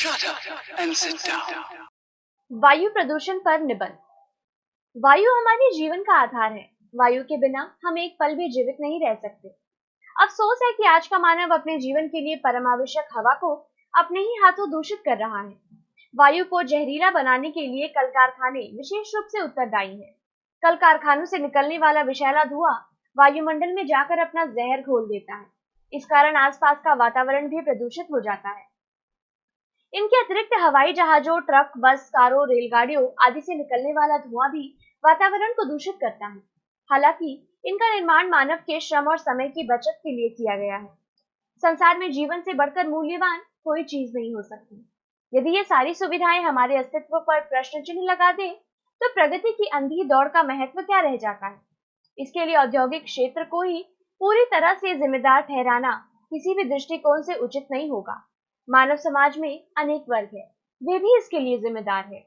Shut up and sit down. वायु प्रदूषण पर निबंध। वायु हमारे जीवन का आधार है। वायु के बिना हम एक पल भी जीवित नहीं रह सकते। अफसोस है कि आज का मानव अपने जीवन के लिए परमावश्यक हवा को अपने ही हाथों दूषित कर रहा है। वायु को जहरीला बनाने के लिए कल कारखाने विशेष रूप से उत्तरदायी हैं। कल कारखानों से निकलने वाला विषैला धुआं वायुमंडल में जाकर अपना जहर घोल देता है। इस कारण आसपास का वातावरण भी प्रदूषित हो जाता है। इनके अतिरिक्त हवाई जहाजों, ट्रक, बस, कारों, रेलगाड़ियों आदि से निकलने वाला धुआं भी वातावरण को दूषित करता है। हालांकि इनका निर्माण मानव के श्रम और समय की बचत के लिए किया गया है। संसार में जीवन से बढ़कर मूल्यवान कोई चीज नहीं हो सकती। यदि ये सारी सुविधाएं हमारे अस्तित्व पर प्रश्न चिन्ह लगा दे, तो प्रगति की अंधी दौड़ का महत्व क्या रह जाता है। इसके लिए औद्योगिक क्षेत्र को ही पूरी तरह से जिम्मेदार ठहराना किसी भी दृष्टिकोण से उचित नहीं होगा। मानव समाज में अनेक वर्ग है, वे भी इसके लिए जिम्मेदार है।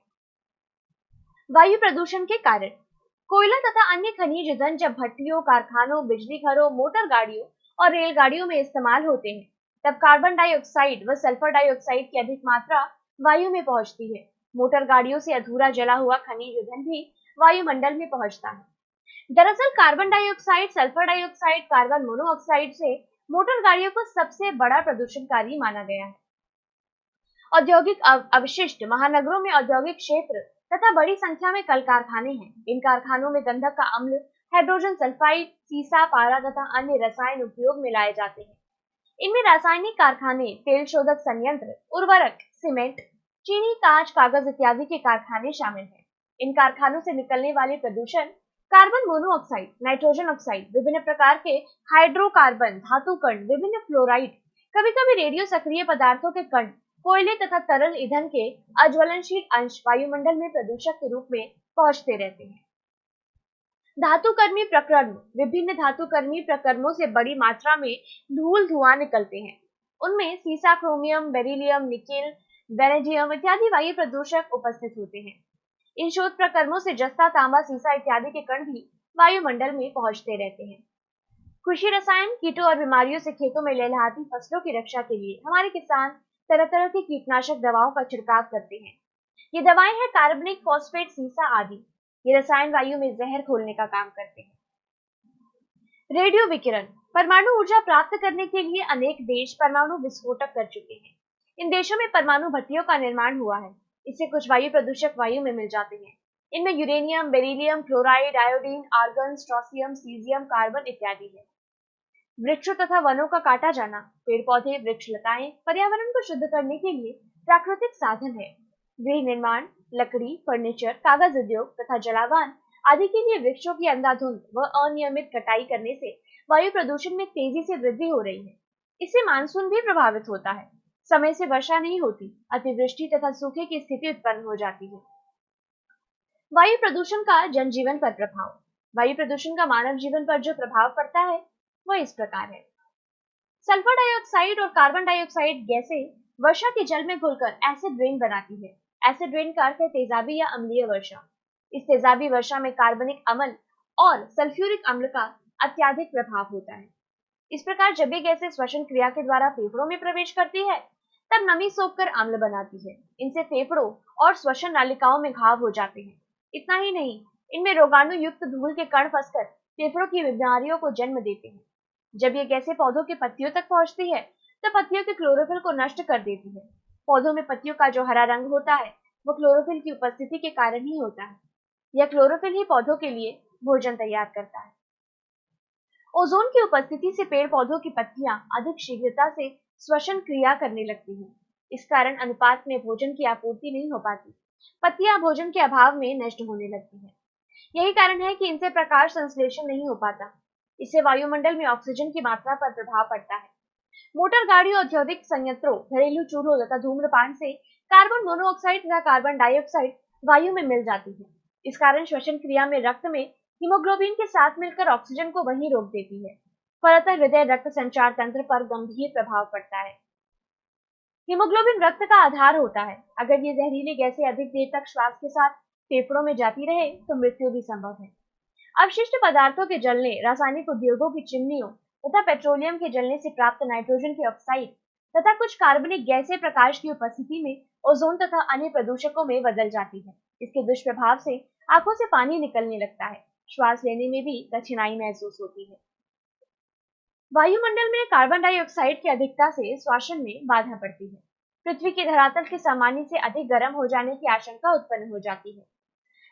वायु प्रदूषण के कारण कोयला तथा अन्य खनिज ईंधन जब भट्टियों, कारखानों, बिजली घरों, मोटर गाड़ियों और रेलगाड़ियों में इस्तेमाल होते हैं, तब कार्बन डाइऑक्साइड व सल्फर डाइऑक्साइड की अधिक मात्रा वायु में पहुंचती है। मोटर गाड़ियों से अधूरा जला हुआ खनिज ईंधन भी वायुमंडल में पहुंचता है। दरअसल carbon dioxide, sulphur dioxide, carbon monoxide से मोटर गाड़ियों को सबसे बड़ा प्रदूषणकारी माना गया है। औद्योगिक अवशिष्ट महानगरों में औद्योगिक क्षेत्र तथा बड़ी संख्या में कल कारखाने हैं। इन कारखानों में गंधक का अम्ल, हाइड्रोजन सल्फाइड, सीसा, पारा तथा अन्य रसायन उपयोग में लाए जाते हैं। इनमें रासायनिक कारखाने, तेल शोधक संयंत्र, उर्वरक, सीमेंट, चीनी, कांच, कागज इत्यादि के कारखाने शामिल हैं। इन कारखानों से निकलने वाले प्रदूषण कार्बन मोनोऑक्साइड, नाइट्रोजन ऑक्साइड, विभिन्न प्रकार के हाइड्रोकार्बन, धातु कण, विभिन्न फ्लोराइड, कभी-कभी रेडियो सक्रिय पदार्थों के कण, कोयले तथा तरल ईंधन के अज्वलनशील अंश वायुमंडल में प्रदूषक के रूप में पहुंचते रहते हैं। धातुकर्मी प्रक्रम, विभिन्न धातुकर्मी प्रक्रमों से बड़ी मात्रा में धूल धुआं निकलते हैं। उनमें सीसा, क्रोमियम, बेरिलियम, निकेल, वेनेडियम इत्यादि वायु प्रदूषक उपस्थित होते हैं। इन शोध प्रक्रमों से जस्ता, तांबा, सीसा इत्यादि के कण भी वायुमंडल में पहुंचते रहते हैं। कृषि रसायन, कीटों और बीमारियों से खेतों में लहलहाती फसलों की रक्षा के लिए हमारे किसान तरह तरह की कीटनाशक दवाओं का छिड़काव करते हैं। ये दवाएं हैं कार्बनिक, फॉस्फेट, सीसा आदि। ये रसायन वायु में जहर घोलने का काम करते हैं। रेडियो विकिरण, परमाणु ऊर्जा प्राप्त करने के लिए अनेक देश परमाणु विस्फोटक कर चुके हैं। इन देशों में परमाणु भट्टियों का निर्माण हुआ है। इससे कुछ वायु प्रदूषक वायु में मिल जाते हैं। इनमें uranium, beryllium, chloride, iodine, argon, strontium, caesium, carbon इत्यादि है। वृक्षों तथा वनों का काटा जाना, पेड़ पौधे, वृक्ष लताएं पर्यावरण को शुद्ध करने के लिए प्राकृतिक साधन है। गृह निर्माण, लकड़ी, फर्नीचर, कागज उद्योग तथा जलावन आदि के लिए वृक्षों की अंधाधुंध व अनियमित कटाई करने से वायु प्रदूषण में तेजी से वृद्धि हो रही है। इससे मानसून भी प्रभावित होता है। समय से वर्षा नहीं होती, अतिवृष्टि तथा सूखे की स्थिति उत्पन्न हो जाती है। वायु प्रदूषण का जनजीवन पर प्रभाव। वायु प्रदूषण का मानव जीवन पर जो प्रभाव पड़ता है वह इस प्रकार है। सल्फर डाइऑक्साइड और कार्बन डाइऑक्साइड गैसें वर्षा के जल में घुलकर एसिड रेन बनाती है। एसिड रेन का अर्थ है तेजाबी या अम्लीय वर्षा। इस तेजाबी वर्षा में कार्बनिक अम्ल और सल्फ्यूरिक अम्ल का अत्यधिक प्रभाव होता है। इस प्रकार जब ये गैसें श्वसन क्रिया के द्वारा फेफड़ों में प्रवेश करती है, तब नमी सोखकर अम्ल बनाती है। इनसे फेफड़ों और श्वसन नालिकाओं में घाव हो जाते हैं। इतना ही नहीं, इनमें रोगाणु युक्त धूल के कण फंसकर फेफड़ों की बीमारियों को जन्म देते हैं। जब ये गैसें पौधों के पत्तियों तक पहुंचती है, तो पत्तियों के क्लोरोफिल को नष्ट कर देती है। पौधों में पत्तियों का जो हरा रंग होता है, वो क्लोरोफिल की उपस्थिति के कारण ही होता है। यह क्लोरोफिल ही पौधों के लिए भोजन तैयार करता है। ओजोन की उपस्थिति से पेड़ पौधों की पत्तियां अधिक शीघ्रता से श्वसन क्रिया करने लगती हैं। इस कारण अनुपात में भोजन की आपूर्ति नहीं हो पाती। पत्तियां भोजन के अभाव में नष्ट होने लगती हैं। यही कारण है कि इनसे प्रकाश संश्लेषण नहीं हो पाता। इससे वायुमंडल में ऑक्सीजन की मात्रा पर प्रभाव पड़ता है। मोटर गाड़ियों, औद्योगिक संयंत्रों, घरेलू चूल्हों तथा धूम्रपान से कार्बन मोनोऑक्साइड तथा कार्बन डाइऑक्साइड वायु में मिल जाती है। इस कारण श्वसन क्रिया में रक्त में हीमोग्लोबिन के साथ मिलकर ऑक्सीजन को वहीं रोक देती है। फलतः हृदय रक्त संचार तंत्र पर गंभीर प्रभाव पड़ता है। हीमोग्लोबिन रक्त का आधार होता है। अगर ये जहरीली गैसें अधिक देर तक श्वास के साथ फेफड़ों में जाती रहे, तो मृत्यु भी संभव है। अवशिष्ट पदार्थों के जलने, रासायनिक उद्योगों की चिमनियों तथा पेट्रोलियम के जलने से प्राप्त नाइट्रोजन के ऑक्साइड तथा कुछ कार्बनिक गैसें प्रकाश की उपस्थिति में ओजोन तथा अन्य प्रदूषकों में बदल जाती है। इसके दुष्प्रभाव से आंखों से पानी निकलने लगता है, श्वास लेने में भी कठिनाई महसूस होती है। वायुमंडल में कार्बन डाइऑक्साइड की अधिकता से श्वसन में बाधा पड़ती है। पृथ्वी के धरातल के सामान्य से अधिक गर्म हो जाने की आशंका उत्पन्न हो जाती है।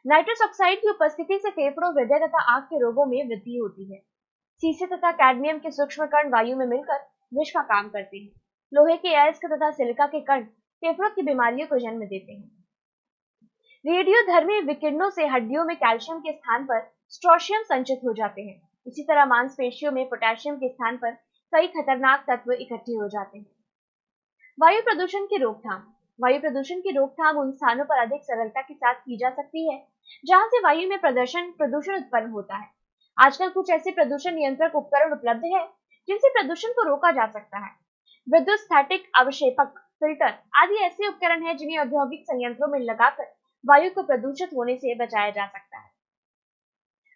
नाइट्रस ऑक्साइड की उपस्थिति से फेफड़ों, हृदय तथा आंख के रोगों में वृद्धि होती है। सीसे तथा कैडमियम के सूक्ष्म कण वायु में मिलकर विष का काम करते हैं। लोहे के अयस्क तथा सिलिका के कण फेफड़ों की बीमारियों को जन्म देते हैं। रेडियोधर्मी विकिरणों से हड्डियों में कैल्शियम के स्थान पर स्ट्रोशियम संचित हो जाते हैं। इसी तरह मांसपेशियों में पोटेशियम के स्थान पर कई खतरनाक तत्व इकट्ठे हो जाते हैं। वायु प्रदूषण की रोकथाम। वायु प्रदूषण की रोकथाम उन स्थानों पर अधिक सरलता के साथ की जा सकती है जहां से वायु में प्रदूषण उत्पन्न होता है। आजकल कुछ ऐसे प्रदूषण नियंत्रक उपकरण उपलब्ध है जिनसे प्रदूषण को रोका जा सकता है। विद्युत स्थैतिक अवक्षेपक, फिल्टर आदि ऐसे उपकरण हैं जिन्हें औद्योगिक संयंत्रों में लगाकर वायु को प्रदूषित होने से बचाया जा सकता है।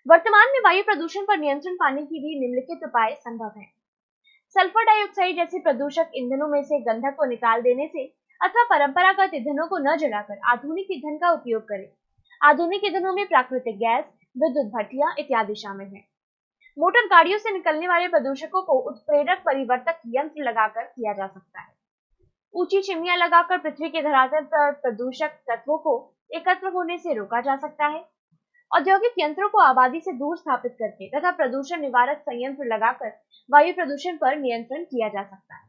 वर्तमान में वायु प्रदूषण पर नियंत्रण पाने के लिए निम्नलिखित उपाय संभव हैं। सल्फर डाइऑक्साइड जैसे प्रदूषक ईंधनों में से गंधक को निकाल देने से अथवा परंपरागत ईंधनों को न जलाकर आधुनिक ईंधन का उपयोग करें। आधुनिक ईंधनों में प्राकृतिक गैस, विद्युत भट्टियां इत्यादि शामिल हैं। मोटर गाड़ियों से निकलने वाले प्रदूषकों को उत्प्रेरक परिवर्तक यंत्र लगाकर किया जा सकता है। ऊंची चिमनियां लगाकर पृथ्वी के धरातल पर प्रदूषक तत्वों को एकत्र होने से रोका जा सकता है। औद्योगिक यंत्रों को आबादी से दूर स्थापित करके तथा प्रदूषण निवारक संयंत्र लगाकर वायु प्रदूषण पर नियंत्रण किया जा सकता है।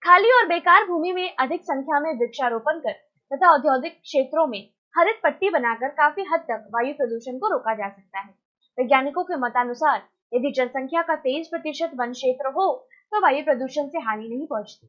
खाली और बेकार भूमि में अधिक संख्या में वृक्षारोपण कर तथा औद्योगिक क्षेत्रों में हरित पट्टी बनाकर काफी हद तक वायु प्रदूषण को रोका जा सकता है। वैज्ञानिकों के मतानुसार यदि जनसंख्या का 23% वन क्षेत्र हो तो वायु प्रदूषण से हानि नहीं पहुंचती।